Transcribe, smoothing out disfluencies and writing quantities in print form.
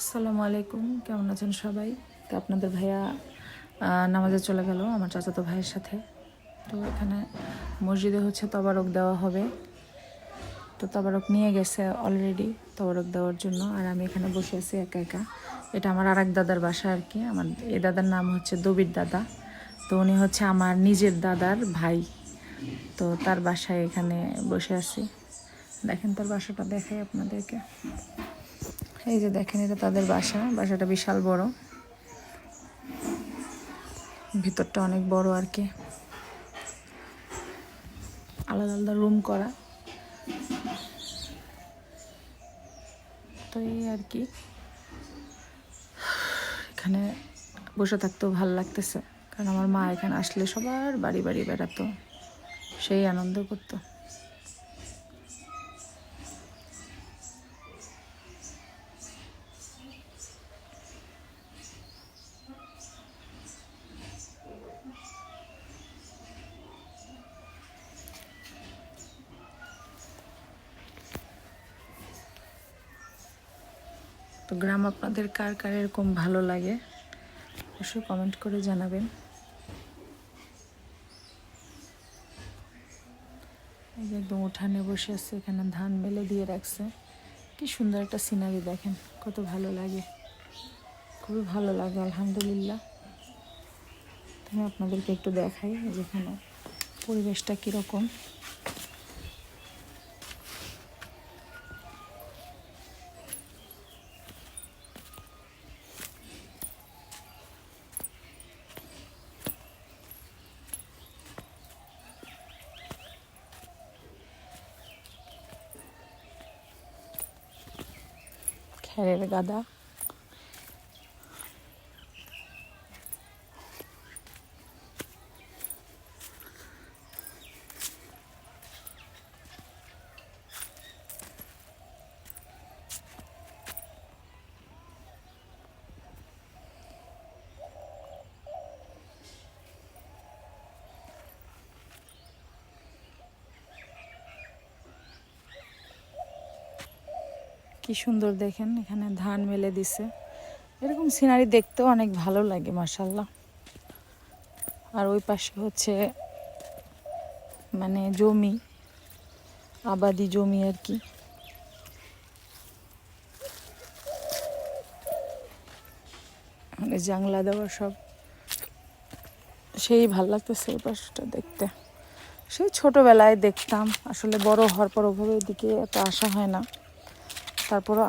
আসসালামু আলাইকুম, কেমন আছেন সবাই? তো আপনাদের ভাইয়া নামাজে চলে গেল আমার চাচাতো ভাইয়ের সাথে। তো এখানে মসজিদে হচ্ছে তবারক দেওয়া হবে। তো তবারক নিয়ে গেছে অলরেডি তবারক দেওয়ার জন্য, আর আমি এখানে বসে আছি একা একা। এটা আমার আরেক দাদার বাসা আর কি। আমার এই দাদার নাম হচ্ছে দবির দাদা। তো উনি হচ্ছে আমার নিজের দাদার ভাই। তো তার বাসায় এখানে বসে আছি। দেখেন তার বাসাটা দেখাই আপনাদেরকে। এই যে দেখেন, এটা তাদের বাসাটা বিশাল বড়, ভিতরটা অনেক বড় আর কি, আলাদা আলাদা রুম করা। তো এই আর কি, এখানে বসে থাকতেও ভালো লাগতেছে, কারণ আমার মা এখানে আসলে সবার বাড়ি বাড়ি বেড়াতো, সেই আনন্দ করতো। তো গ্রাম আপনাদের কার কার এরকম ভালো লাগে অবশ্যই কমেন্ট করে জানাবেন। এই যে একদম উঠানে বসে আছে, এখানে ধান মেলে দিয়ে রাখছে। কি সুন্দর একটা সিনারি, দেখেন কত ভালো লাগে, খুবই ভালো লাগে আলহামদুলিল্লাহ। আমি আপনাদেরকে একটু দেখাই যেখানে পরিবেশটা কীরকম। খেরের গাদা, কি সুন্দর দেখেন, এখানে ধান মেলে দিছে। এরকম সিনারি দেখতেও অনেক ভালো লাগে মাশাল্লাহ। আর ওই পাশে হচ্ছে মানে জমি, আবাদি জমি আর কি। মানে জাংলা দেওয়া সব, সেই ভাল লাগতেছে এই পাশটা দেখতে। সেই ছোটবেলায় দেখতাম, আসলে বড় হওয়ার পর ওভাবে এদিকে এত আসা হয় না, তারপরও